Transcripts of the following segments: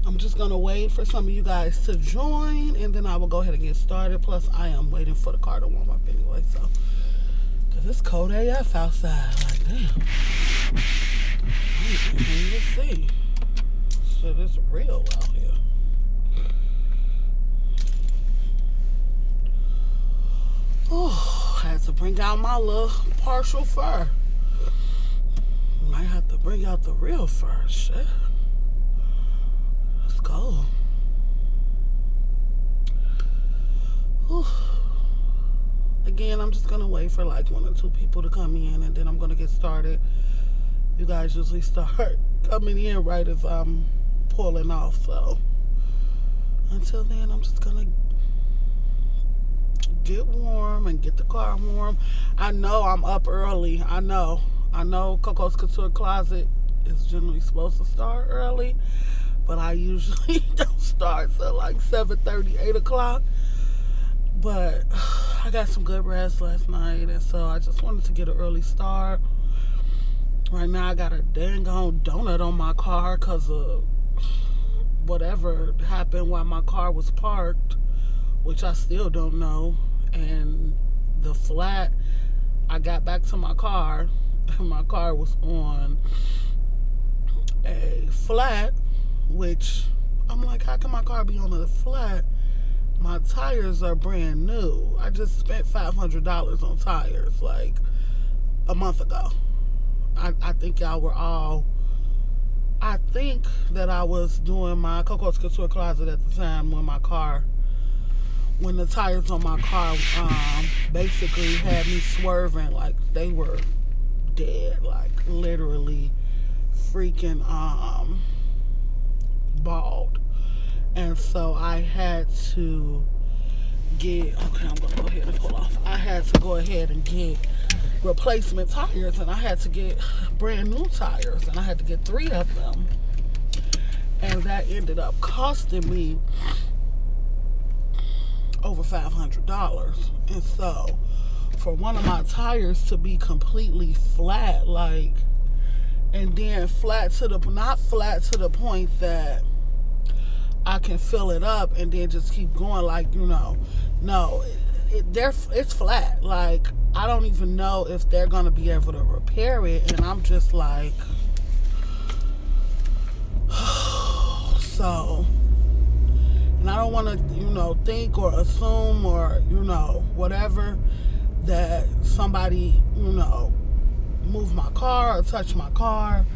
I'm just going to wait for some of you guys to join, and then I will go ahead and get started. Plus, I am waiting for the car to warm up anyway, so. Because it's cold AF outside. Like, damn. I can't even see. Shit is real out here. Oh, I had to bring out my little partial fur. Might have to bring out the real fur. Shit. Let's go. Whew. Again, I'm just going to wait for like 1 or 2 people to come in, and then I'm going to get started. You guys usually start coming in right as I'm pulling off. So until then, I'm just going to get warm and get the car warm. I know I'm up early. I know Kokos Kouture closet is generally supposed to start early, but I usually don't start till like 7:30, 8 o'clock. But I got some good rest last night, and so I just wanted to get an early start. Right now I got a dang on donut on my car because of whatever happened while my car was parked, which I still don't know. And the flat, I got back to my car, and my car was on a flat, which I'm like, how can my car be on a flat? My tires are brand new. I just spent $500 on tires like a month ago. I think y'all were all, I think that I was doing my Kokos Kouture closet at the time when the tires on my car basically had me swerving like they were dead, like literally freaking bald. And so I had to get, okay, I'm gonna go ahead and pull off. I had to go ahead and get replacement tires, and I had to get brand new tires, and I had to get 3 of them. And that ended up costing me over $500. And so for one of my tires to be completely flat, like, and then not flat to the point that I can fill it up and then just keep going, like, you know, no, it's flat. Like, I don't even know if they're gonna be able to repair it, and I'm just like, so, and I don't want to, you know, think or assume or, you know, whatever, that somebody, you know, moved my car or touched my car.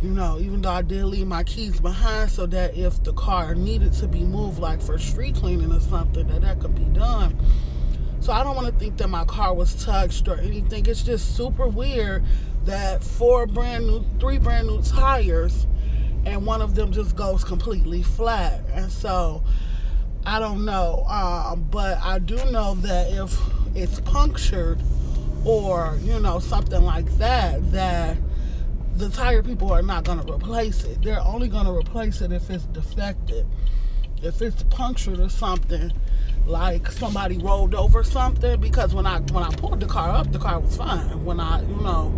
You know, even though I did leave my keys behind, so that if the car needed to be moved, like for street cleaning or something, that could be done. So I don't want to think that my car was touched or anything. It's just super weird that 3 brand new tires, and one of them just goes completely flat. And so I don't know, but I do know that if it's punctured or, you know, something like that, that the tire people are not going to replace it. They're only going to replace it if it's defective. If it's punctured or something, like somebody rolled over something, because when I pulled the car up, the car was fine. When I, you know,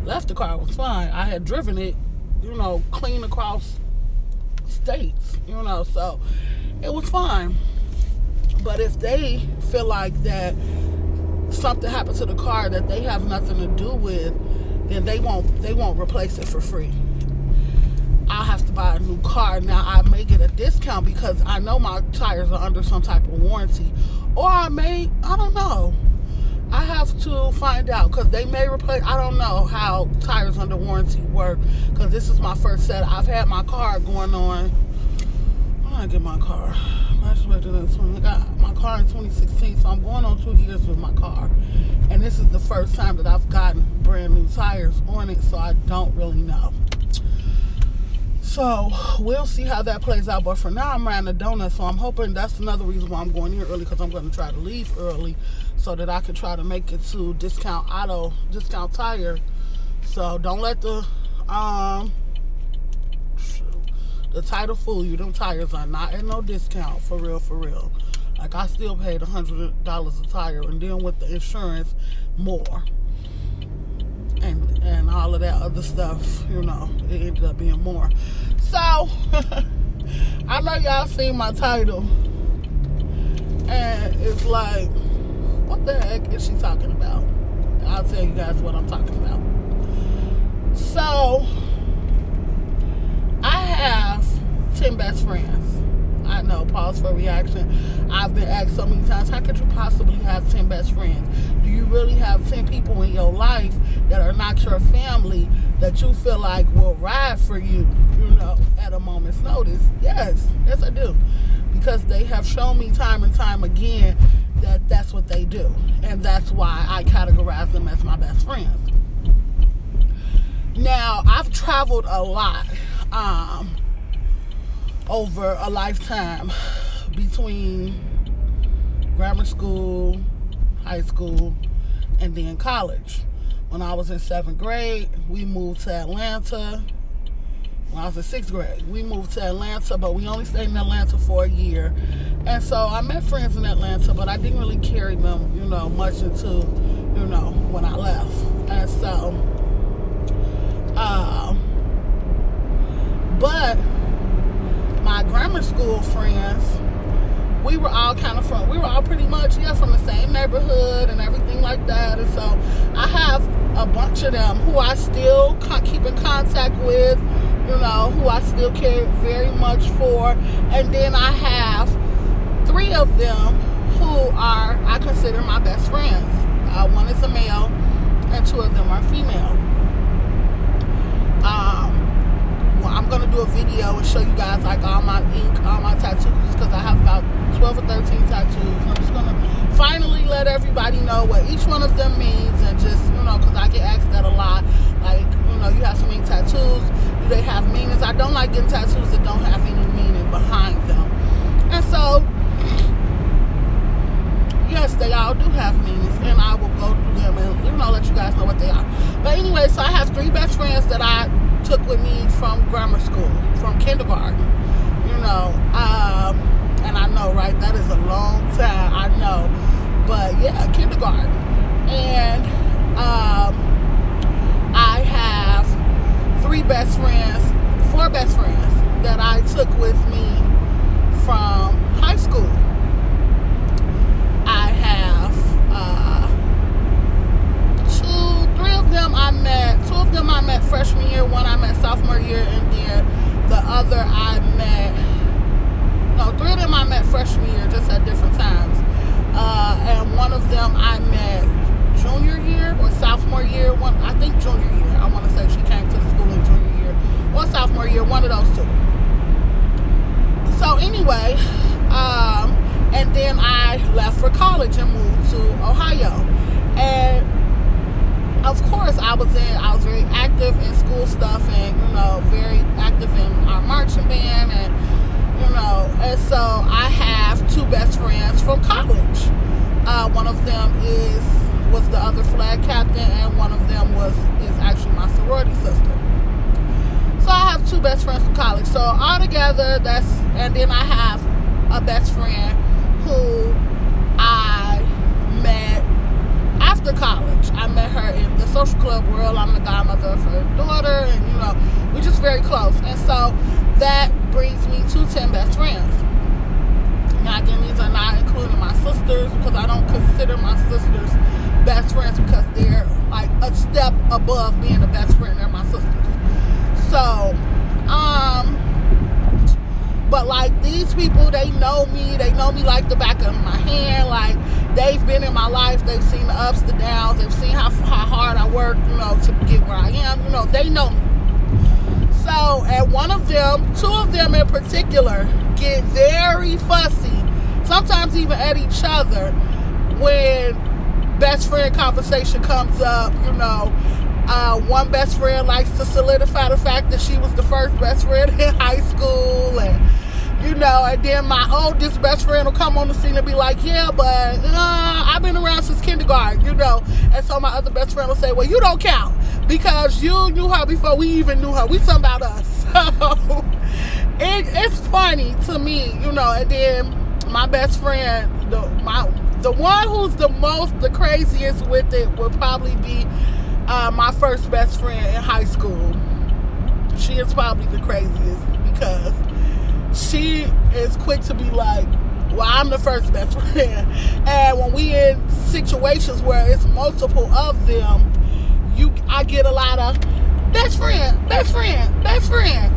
left, the car was fine. I had driven it, you know, clean across states, you know, so it was fine. But if they feel like that something happened to the car that they have nothing to do with, then they won't replace it for free. I'll have to buy a new car. Now, I may get a discount because I know my tires are under some type of warranty. Or I don't know. I have to find out, because they may replace, I don't know how tires under warranty work, because this is my first set. I've had my car going on, when did I get my car? I got my car in 2016, so I'm going on 2 years with my car. And this is the first time that I've gotten brand new tires on it, so I don't really know. So we'll see how that plays out. But for now, I'm riding a donut, so I'm hoping that's another reason why I'm going here early, because I'm going to try to leave early so that I can try to make it to Discount Tire. So don't let the title fool you. Them tires are not at no discount, for real, for real. Like, I still paid $100 a tire, and then with the insurance, more. And all of that other stuff, you know, it ended up being more. So, I know y'all seen my title, and it's like, what the heck is she talking about? I'll tell you guys what I'm talking about. So, I have 10 best friends. I know, pause for reaction. I've been asked so many times, how could you possibly have 10 best friends? Do you really have 10 people in your life that are not your family that you feel like will ride for you, you know, at a moment's notice? Yes, I do. Because they have shown me time and time again that that's what they do. And that's why I categorize them as my best friends. Now, I've traveled a lot over a lifetime between grammar school, high school, and then college. When I was in 7th grade, we moved to Atlanta. When I was in 6th grade, we moved to Atlanta, but we only stayed in Atlanta for a year. And so I met friends in Atlanta, but I didn't really carry them, you know, much until, you know, when I left. And so, but my grammar school friends, we were all pretty much, from the same neighborhood and everything like that. And so I have a bunch of them who I still keep in contact with, you know, who I still care very much for. And then I have 3 of them who I consider my best friends. One is a male and 2 of them are female. Well, I'm going to do a video and show you guys like all my ink, all my tattoos, because I have about 12 or 13 tattoos. I'm just going to finally let everybody know what each one of them means, and just, you know, because I get asked that a lot. Like, you know, you have so many tattoos. Do they have meanings? I don't like getting tattoos that don't have any meaning behind them. And so, yes, they all do have meanings, and I will go through them and, you know, let you guys know what they are. But anyway, so I have 3 best friends that I took with me from grammar school, from kindergarten, you know, and I know, right, that is a long time, I know, but yeah, kindergarten. And I have 4 best friends that I took with me from high school. I have 2 of them I met freshman year, 1 I met sophomore year, and then the other I met, no, 3 of them I met freshman year, just at different times. And 1 of them I met junior year or sophomore year, I think junior year. I want to say she came to the school in junior year or sophomore year, one of those 2. So anyway, and then I left for college and moved to Ohio. And of course, I was very active in school stuff, and, you know, very active in our marching band, and, you know, and so I have 2 best friends from college. One of them was the other flag captain, and one of them is actually my sorority sister. So I have 2 best friends from college. So all together, and then I have a best friend who I met after college. I met her in the social club world. I'm the godmother of her daughter, and, you know, we're just very close. And so that brings me to 10 best friends. Now again, these are not including my sisters, because I don't consider my sisters best friends, because they're like a step above being a best friend. They're my sisters. So, but like these people, they know me like the back of my hand. Like, they've been in my life, they've seen the ups, the downs, they've seen how hard I work, you know, to get where I am, you know, they know me. So, and 2 of them in particular get very fussy, sometimes even at each other, when best friend conversation comes up, you know. One best friend likes to solidify the fact that she was the first best friend in high school, and, you know, and then my oldest best friend will come on the scene and be like, yeah, but I've been around since kindergarten, you know. And so my other best friend will say, well, you don't count, because you knew her before we even knew her. We talking about us. So it's funny to me, you know. And then my best friend, the one who's the craziest with it would probably be my first best friend in high school. She is probably the craziest, because he is quick to be like, well, I'm the first best friend. And when we in situations where it's multiple of them, I get a lot of best friend,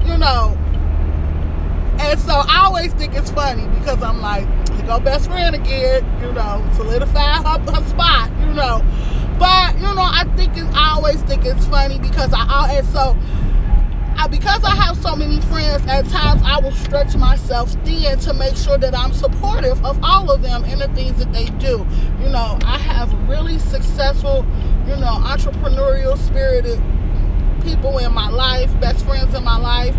you know. And so I always think it's funny because I'm like, here go best friend again, you know, solidify her spot, you know. But, you know, I always think it's funny because because I have so many friends, at times I will stretch myself thin to make sure that I'm supportive of all of them and the things that they do. You know, I have really successful, you know, entrepreneurial spirited people in my life, best friends in my life.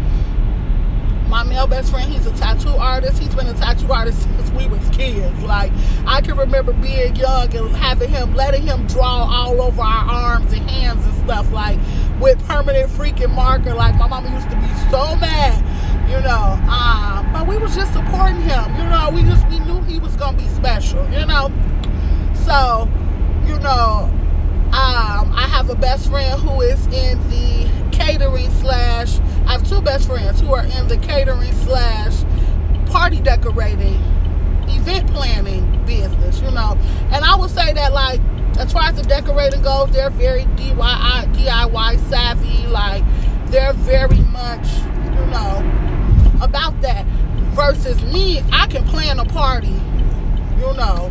My male best friend, he's a tattoo artist. He's been a tattoo artist since we was kids. Like, I can remember being young and letting him draw all over our arms and hands and stuff, like, with permanent freaking marker. Like, my mama used to be so mad, you know. But we was just supporting him, you know. We knew he was gonna be special, you know. So, you know, I have a best friend who is in the catering / I have 2 best friends who are in the catering / party decorating, event planning business, you know. And I would say that, like, as far as the decorating goes, they're very DIY savvy. Like, they're very much, you know, about that. Versus me, I can plan a party, you know,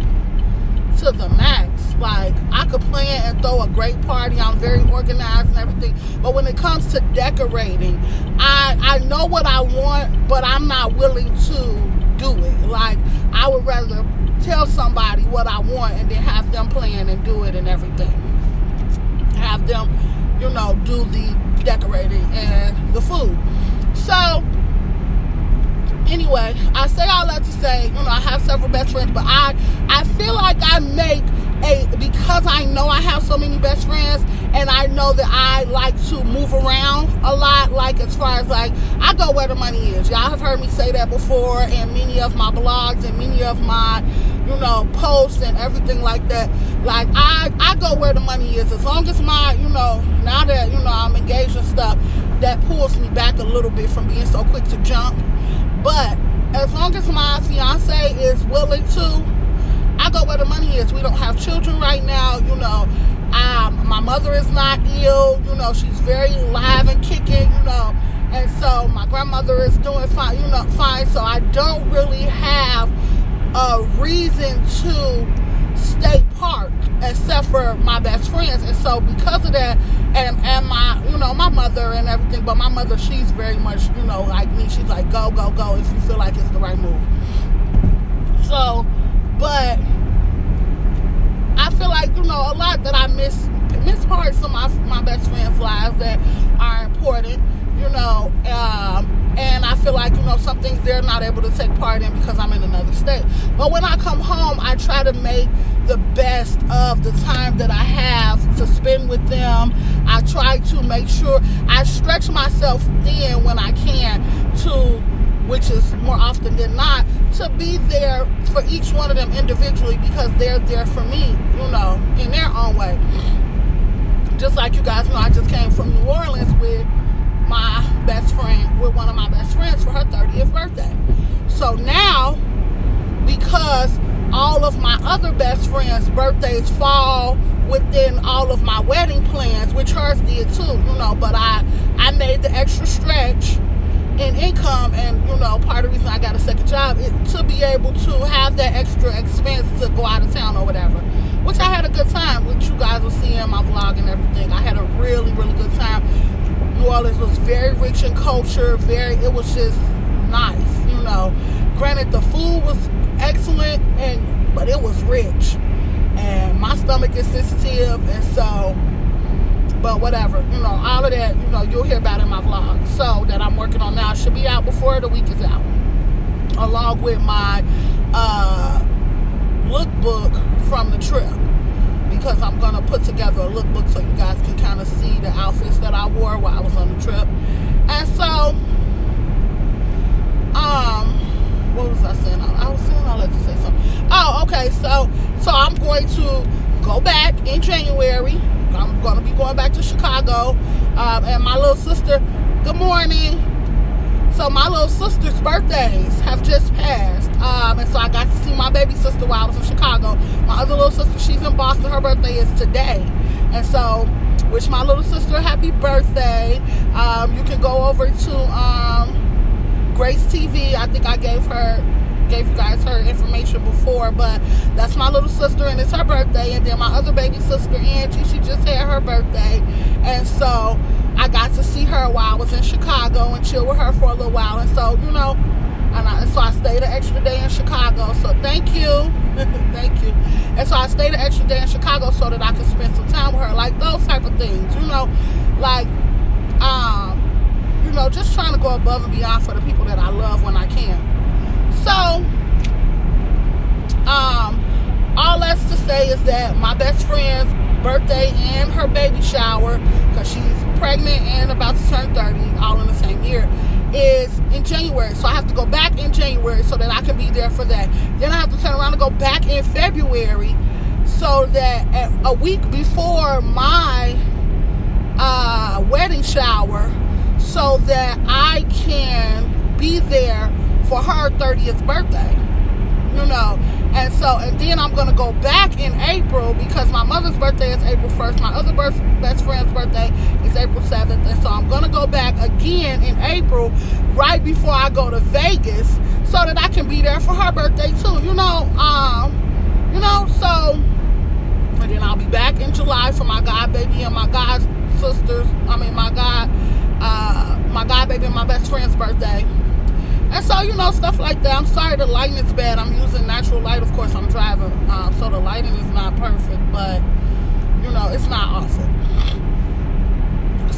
to the max. Like, I could plan and throw a great party. I'm very organized and everything. But when it comes to decorating, I know what I want, but I'm not willing to do it. Like, I would rather tell somebody what I want and then have them plan and do it and everything. Have them, you know, do the decorating and the food. So, anyway, I say all that to say, you know, I have several best friends, but I feel like I make because I know I have so many best friends, and I know that I like to move around a lot, like, as far as, like, I go where the money is. Y'all have heard me say that before in many of my blogs and many of my, you know, posts and everything like that. Like, I go where the money is. As long as my, you know, now that, you know, I'm engaged and stuff, that pulls me back a little bit from being so quick to jump. But as long as my fiance is willing to, I go where the money is. We don't have children right now, you know. My mother is not ill, you know. She's very live and kicking, you know. And so my grandmother is doing fine, you know, fine. So I don't really have a reason to stay parked except for my best friends. And so because of that, and my, you know, my mother and everything, but my mother, she's very much, you know, like me. She's like, go, go, go if you feel like it's the right move. So, but I feel like, you know, a lot that I miss parts of my best friends' lives that are important, you know, and I feel like, you know, some things they're not able to take part in because I'm in another state. But when I come home, I try to make the best of the time that I have to spend with them. I try to make sure I stretch myself thin when I can to, which is more often than not, to be there for each one of them individually because they're there for me, you know, in their own way. Just like you guys know, I just came from New Orleans with my best friend, with one of my best friends for her 30th birthday. So now, because all of my other best friends' birthdays fall within all of my wedding plans, which hers did too, you know, but I made the extra stretch in income, and, you know, part of the reason I got a second job is to be able to have that extra expense to go out of town or whatever, which I had a good time, which you guys will see in my vlog and everything. I had a really, really good time. New Orleans was very rich in culture, it was just nice, you know. Granted, the food was excellent, but it was rich, and my stomach is sensitive, and so, but whatever, you know, all of that, you know, you'll hear about in my vlog. So that I'm working on now should be out before the week is out, along with my lookbook from the trip, because I'm gonna put together a lookbook so you guys can kind of see the outfits that I wore while I was on the trip. And so, what was I saying? I was saying all that to say something. Oh, okay. So I'm going to go back in January. I'm going to be going back to Chicago. And my little sister, good morning. So so my little sister's birthdays have just passed. And so I got to see my baby sister while I was in Chicago. My other little sister, she's in Boston. Her birthday is today. And so, wish my little sister a happy birthday. You can go over to Grace TV. I think I gave you guys her information before, but that's my little sister, and it's her birthday. And then my other baby sister, Angie, she just had her birthday. And so I got to see her while I was in Chicago and chill with her for a little while. And so, you know, so I stayed an extra day in Chicago. So thank you. Thank you. And so I stayed an extra day in Chicago so that I could spend some time with her. Like those type of things, you know, like, you know, just trying to go above and beyond for the people that I love when I can. So, all that's to say is that my best friend's birthday and her baby shower, because she's pregnant and about to turn 30, all in the same year, is in January. So I have to go back in January so that I can be there for that. Then I have to turn around and go back in February so that a week before my wedding shower, so that I can be there for her 30th birthday, you know. And so, and then I'm going to go back in April because my mother's birthday is April 1st. My other best friend's birthday is April 7th. And so I'm going to go back again in April right before I go to Vegas so that I can be there for her birthday too, you know. So, and then I'll be back in July for my god baby and my god sisters. My god baby and my best friend's birthday. And so, you know, stuff like that. I'm sorry the lighting is bad. I'm using natural light. Of course, I'm driving, so the lighting is not perfect, but, you know, it's not awful.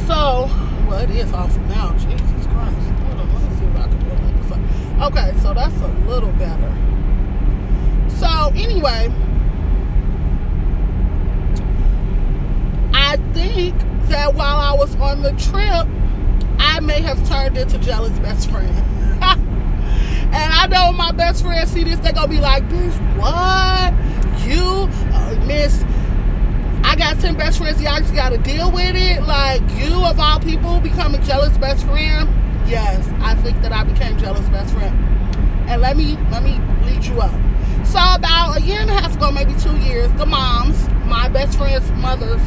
So, well, it is awful now. Jesus Christ. Hold on, let me see if I can pull this up. Okay, so that's a little better. So, anyway, I think that while I was on the trip, I may have turned into jealous best friend. And I know my best friends see this, they're going to be like, bitch, what? You, miss, I got 10 best friends, y'all just got to deal with it? Like, you, of all people, becoming jealous best friend? Yes, I think that I became jealous best friend. And let me lead you up. So about a year and a half ago, maybe 2 years, the moms, my best friend's mother's,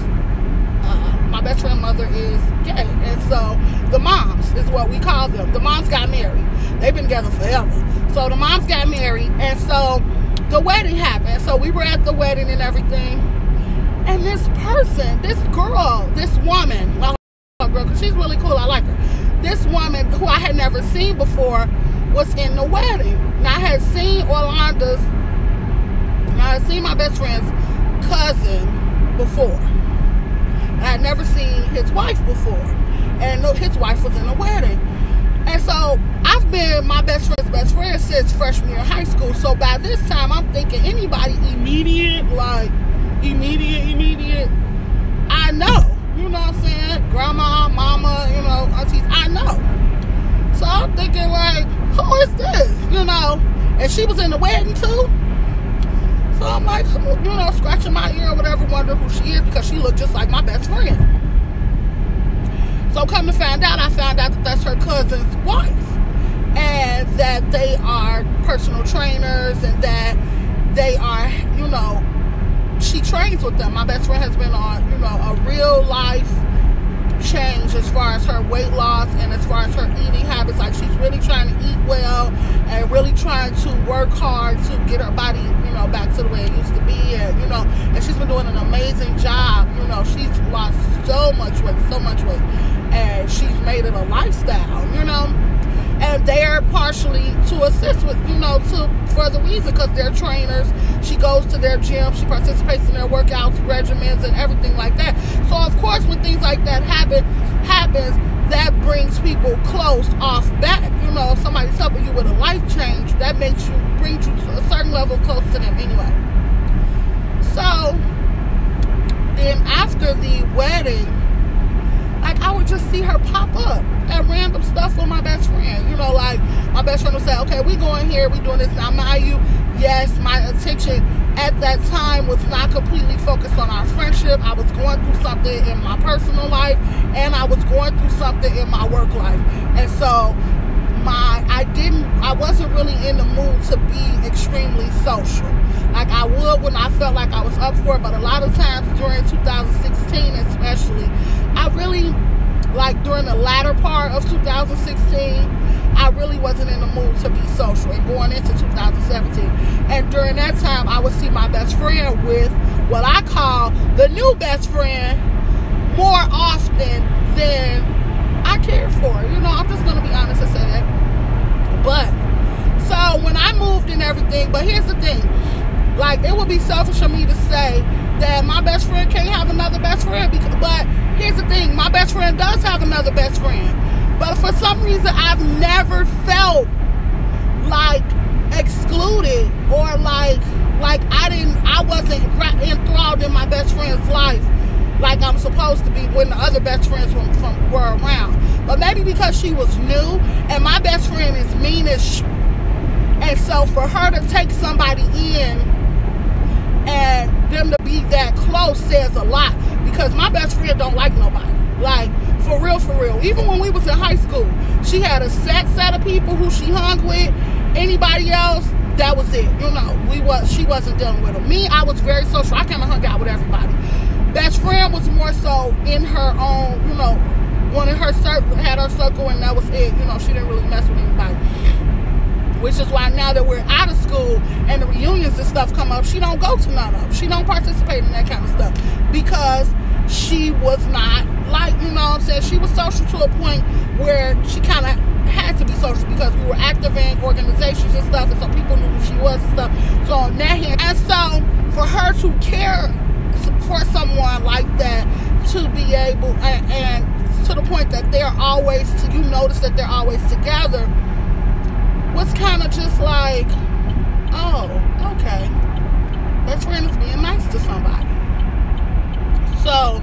my best friend's mother is gay. And so the moms is what we call them. The moms got married. They've been together forever. So the moms got married, and so the wedding happened. So we were at the wedding and everything. And this person, this girl, this woman, well, girl, because she's really cool, I like her. This woman who I had never seen before was in the wedding. Now I had seen I had seen my best friend's cousin before. I had never seen his wife before. And his wife was in the wedding. And so I've been my best friend since freshman year of high school. So by this time, I'm thinking anybody immediate, I know. You know what I'm saying? Grandma, mama, you know, aunties, I know. So I'm thinking, like, who is this? You know? And she was in the wedding too. So I'm like, you know, scratching my ear or whatever, wondering who she is because she looked just like my best friend. So come to find out, I found out that that's her cousin's wife. And that they are personal trainers and that they are, you know, she trains with them. My best friend has been on, you know, a real life change as far as her weight loss and as far as her eating habits. Like, she's really trying to eat well and really trying to work hard to get her body, you know, back to the way it used to be. And, you know, and she's been doing an amazing job. You know, she's lost so much weight. And she's made it a lifestyle, you know. And they're partially to assist with, you know, for the reason, because they're trainers. She goes to their gym. She participates in their workouts, regimens, and everything like that. So, of course, when things like that happens, that brings people close off back. You know, if somebody's helping you with a life change, that brings you to a certain level close to them anyway. So, then after the wedding, like, I would just see her pop up at random stuff with my best friend. You know, like, my best friend would say, okay, we going here, we doing this. Now, mind you, yes, my attention at that time was not completely focused on our friendship. I was going through something in my personal life, and I was going through something in my work life. And so, really in the mood to be extremely social. Like I would when I felt like I was up for it, but a lot of times during 2016 especially, I really, like during the latter part of 2016, I really wasn't in the mood to be social, and going into 2017. And during that time, I would see my best friend with what I call the new best friend more often than I cared for. You know, I'm just going to be honest and say that. But, so when I moved and everything, but here's the thing. Like, it would be selfish of me to say that my best friend can't have another best friend. But here's the thing. My best friend does have another best friend. But for some reason, I've never felt like excluded or like I wasn't enthralled in my best friend's life like I'm supposed to be when the other best friends were around. But maybe because she was new, and my best friend is mean as shit. And so for her to take somebody in and them to be that close says a lot, because my best friend don't like nobody. Like, for real, for real. Even when we was in high school, she had a set of people who she hung with. Anybody else, that was it. You know, she wasn't dealing with them. Me, I was very social. I kind of hung out with everybody. Best friend was more so in her own, you know, one in her circle, had her circle, and that was it. You know, she didn't really mess with anybody. Which is why now that we're out of school and the reunions and stuff come up, she don't go to none of them. She don't participate in that kind of stuff because she was not, like, you know what I'm saying, she was social to a point where she kind of had to be social because we were active in organizations and stuff, and so people knew who she was and stuff. So on that hand, and so for her to care for someone like that, to be able, and to the point that they're always, you notice that they're always together, was kind of just like, oh, okay, best friend is being nice to somebody. So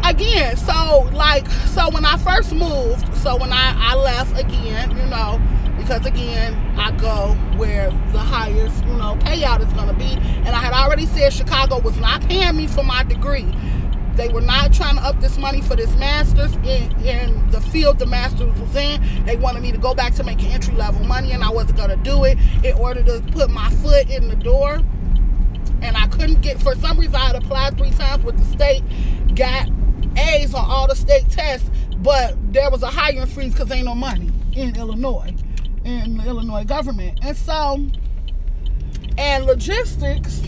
again, so when I first moved, so when I left again, you know, because again, I go where the highest, you know, payout is going to be. And I had already said Chicago was not paying me for my degree. They were not trying to up this money for this master's in the field the master's was in. They wanted me to go back to making entry-level money, and I wasn't going to do it in order to put my foot in the door. And I couldn't get, for some reason, I had applied 3 times with the state, got A's on all the state tests, but there was a hiring freeze because ain't no money in Illinois, in the Illinois government. And so, and logistics,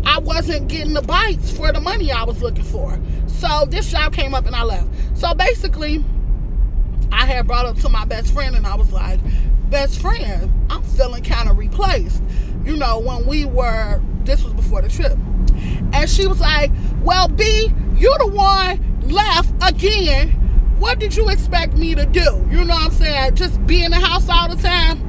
I wasn't getting the bites for the money I was looking for. So this job came up and I left. So basically, I had brought up to my best friend and I was like, best friend, I'm feeling kind of replaced. You know, when we were, this was before the trip. And she was like, well, B, you're the one left again. What did you expect me to do? You know what I'm saying? Just be in the house all the time?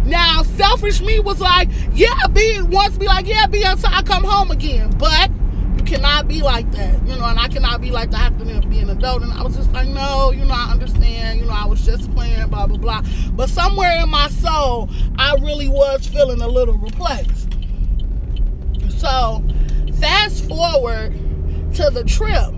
Now, selfish me was like, yeah, B wants to be like, yeah, B, until I come home again. But you cannot be like that, you know, and I cannot be like that. I have to be an adult. And I was just like, no, you know, I understand. You know, I was just playing, blah, blah, blah. But somewhere in my soul, I really was feeling a little replaced. So, fast forward to the trip.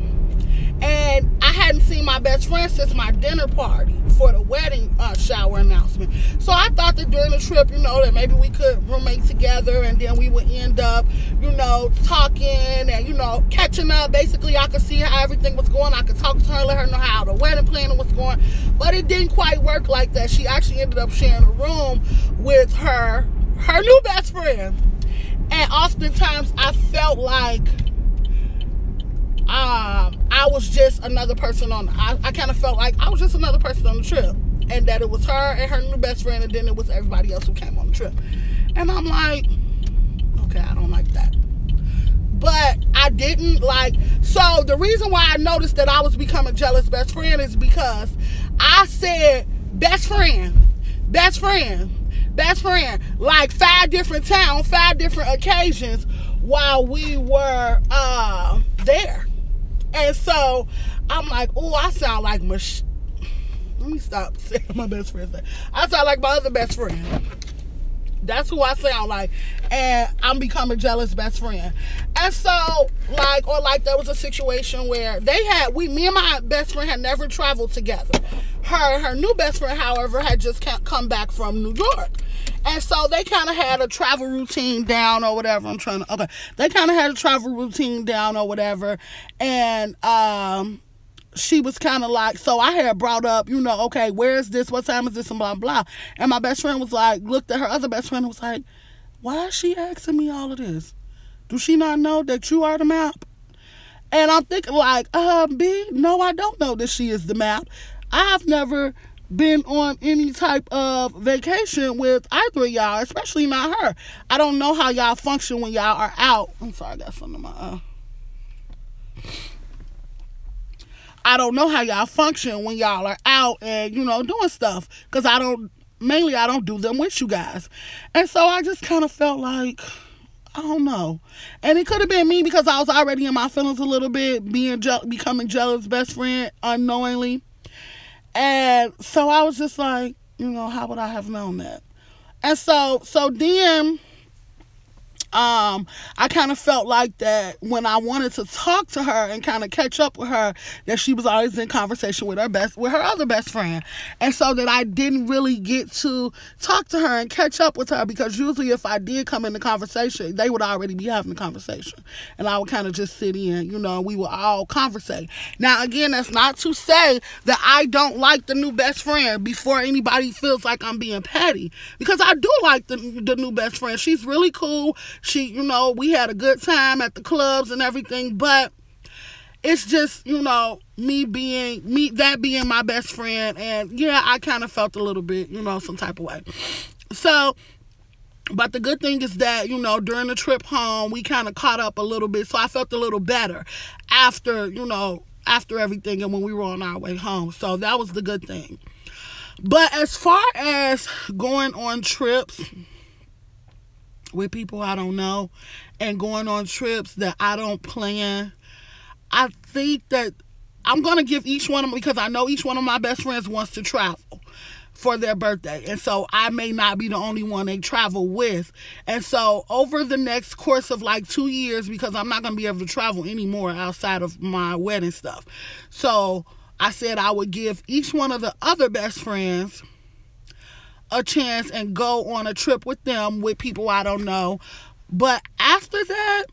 And I hadn't seen my best friend since my dinner party for the wedding shower announcement. So I thought that during the trip, you know, that maybe we could roommate together and then we would end up, you know, talking and, you know, catching up. Basically, I could see how everything was going. I could talk to her, let her know how the wedding planning was going. But it didn't quite work like that. She actually ended up sharing a room with her new best friend. And oftentimes I felt like I was just another person on, I kind of felt like I was just another person on the trip, and that it was her and her new best friend, and then it was everybody else who came on the trip. And I'm like, okay, I don't like that. But I didn't like, so the reason why I noticed that I was becoming jealous best friend is because I said best friend, best friend, best friend, like 5 different times, 5 different occasions while we were there. And so I'm like, oh, I sound like let me stop saying my best friend. I sound like my other best friend. That's who I sound like. And I'm becoming jealous best friend. And so, like there was a situation where me and my best friend had never traveled together. Her new best friend, however, had just come back from New York. And so they kind of had a travel routine down or whatever. They kind of had a travel routine down or whatever. And she was kind of like, so I had brought up, okay, where is this? What time is this? And blah, blah. And my best friend was like, looked at her other best friend and was like, why is she asking me all of this? Do she not know that you are the map? And I'm thinking like, B, no, I don't know that she is the map. I've never been on any type of vacation with either of y'all, especially not her. I don't know how y'all function when y'all are out. I'm sorry, I got something in my I don't know how y'all function when y'all are out and, doing stuff. Because I don't do them with you guys. And so I just kind of felt like, I don't know. And it could have been me because I was already in my feelings a little bit, becoming jealous best friend unknowingly. And so I was just like, how would I have known that? And so then I kind of felt like that when I wanted to talk to her and kind of catch up with her, that she was always in conversation with her other best friend. And so that I didn't really get to talk to her and catch up with her, because usually if I did come into conversation, they would already be having a conversation. And I would kind of just sit in, we would all conversate. Now, again, that's not to say that I don't like the new best friend before anybody feels like I'm being petty, because I do like the new best friend. She's really cool. She, we had a good time at the clubs and everything, but it's just, me being my best friend. And yeah, I kind of felt a little bit, some type of way. So, but the good thing is that, during the trip home, we kind of caught up a little bit. So I felt a little better after everything and when we were on our way home. So that was the good thing. But as far as going on trips with people I don't know and going on trips that I don't plan, I think that I'm going to give each one of them, because I know each one of my best friends wants to travel for their birthday. And so I may not be the only one they travel with. And so over the next course of like 2 years, because I'm not going to be able to travel anymore outside of my wedding stuff. So I said I would give each one of the other best friends a chance and go on a trip with them with people I don't know. But after that,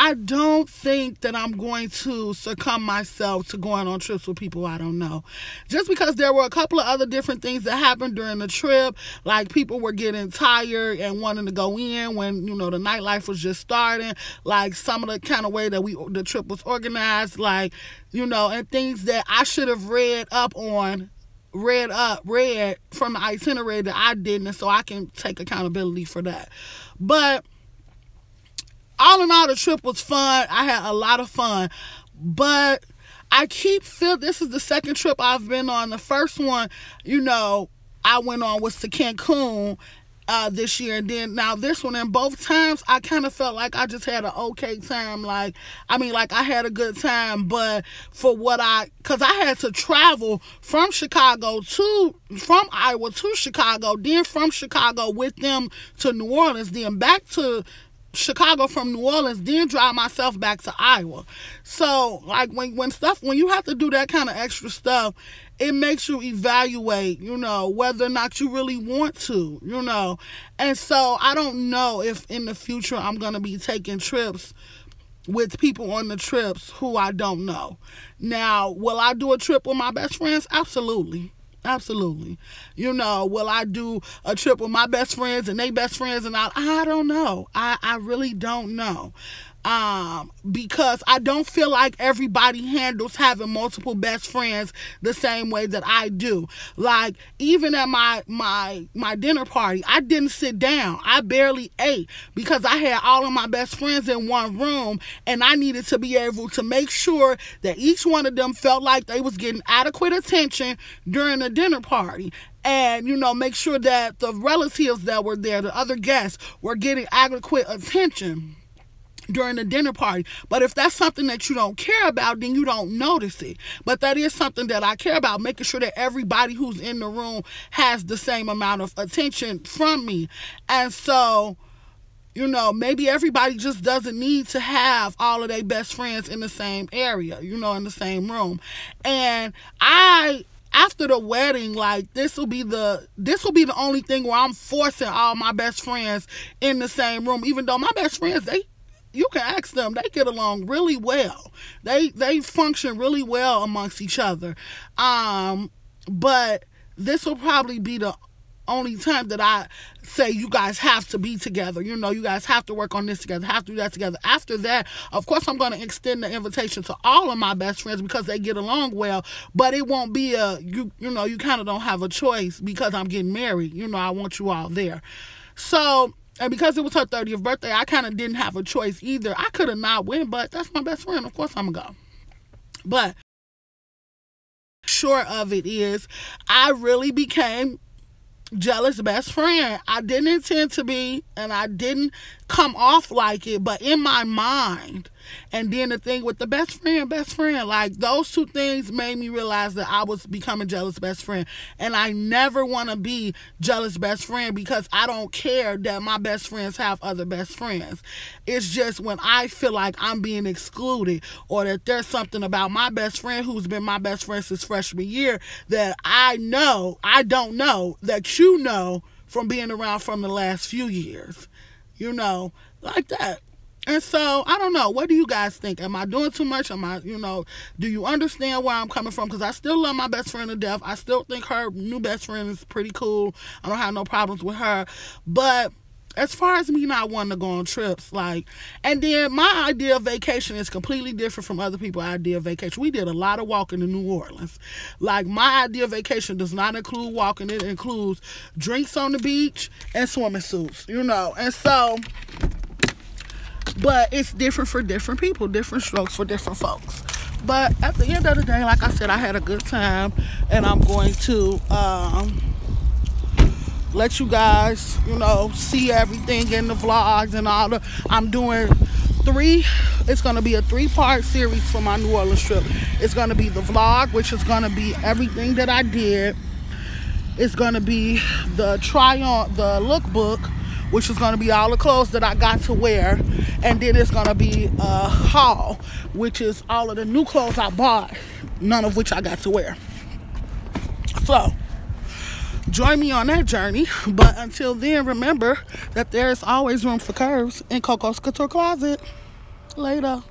I don't think that I'm going to succumb myself to going on trips with people I don't know. Just because there were a couple of other different things that happened during the trip, like people were getting tired and wanting to go in when, the nightlife was just starting, like some of the kind of way that the trip was organized, like, and things that I should have read from the itinerary that I didn't, and so I can take accountability for that. But all in all, the trip was fun. I had a lot of fun. But I keep feeling this is the second trip I've been on. The first one, I went on was to Cancun this year. And then now this one, and both times I kind of felt like I just had an okay time. I had a good time, but because I had to travel from Iowa to Chicago, then from Chicago with them to New Orleans, then back to Chicago from New Orleans, then drive myself back to Iowa. So when you have to do that kind of extra stuff, it makes you evaluate, whether or not you really want to, And so I don't know if in the future I'm going to be taking trips with people on the trips who I don't know. Now, will I do a trip with my best friends? Absolutely. Absolutely. Will I do a trip with my best friends and they best friends and I don't know. I really don't know. Because I don't feel like everybody handles having multiple best friends the same way that I do. Like, even at my dinner party, I didn't sit down. I barely ate because I had all of my best friends in one room, and I needed to be able to make sure that each one of them felt like they was getting adequate attention during the dinner party. And, make sure that the relatives that were there, the other guests, were getting adequate attention during the dinner party. But if that's something that you don't care about, then you don't notice it. But that is something that I care about, making sure that everybody who's in the room has the same amount of attention from me. And so, maybe everybody just doesn't need to have all of their best friends in the same area, in the same room. And I after the wedding, like, this will be the only thing where I'm forcing all my best friends in the same room, even though my best friends, you can ask them, they get along really well. They function really well amongst each other. But this will probably be the only time that I say you guys have to be together. You know, you guys have to work on this together, have to do that together. After that, of course, I'm going to extend the invitation to all of my best friends because they get along well, but it won't be you know, you kind of don't have a choice because I'm getting married. You know, I want you all there. So, and because it was her 30th birthday, I kind of didn't have a choice either. I could have not went, but that's my best friend. Of course, I'm going to go. But short of it is, I really became jealous best friend. I didn't intend to be, and I didn't come off like it, but in my mind. And then the thing with the best friend, like, those two things made me realize that I was becoming jealous best friend. And I never want to be jealous best friend because I don't care that my best friends have other best friends. It's just when I feel like I'm being excluded, or that there's something about my best friend who's been my best friend since freshman year that I don't know that you know from being around from the last few years, you know, like that. And so, I don't know. What do you guys think? Am I doing too much? Am I, you know, do you understand where I'm coming from? Because I still love my best friend to death. I still think her new best friend is pretty cool. I don't have no problems with her. But as far as me not wanting to go on trips, like, and then my idea of vacation is completely different from other people's idea of vacation. We did a lot of walking in New Orleans. Like, my idea of vacation does not include walking. It includes drinks on the beach and swimming suits, you know. And so, but it's different for different people, different strokes for different folks. But at the end of the day, like I said, I had a good time, and I'm going to let you guys, you know, see everything in the vlogs and all the. I'm doing it's going to be a 3-part series for my New Orleans trip. It's going to be the vlog, which is going to be everything that I did. It's going to be the try-on, the lookbook, which is going to be all the clothes that I got to wear. And then it's going to be a haul, which is all of the new clothes I bought, none of which I got to wear. So, join me on that journey. But until then, remember that there is always room for curves in KoKo's Couture Closet. Later.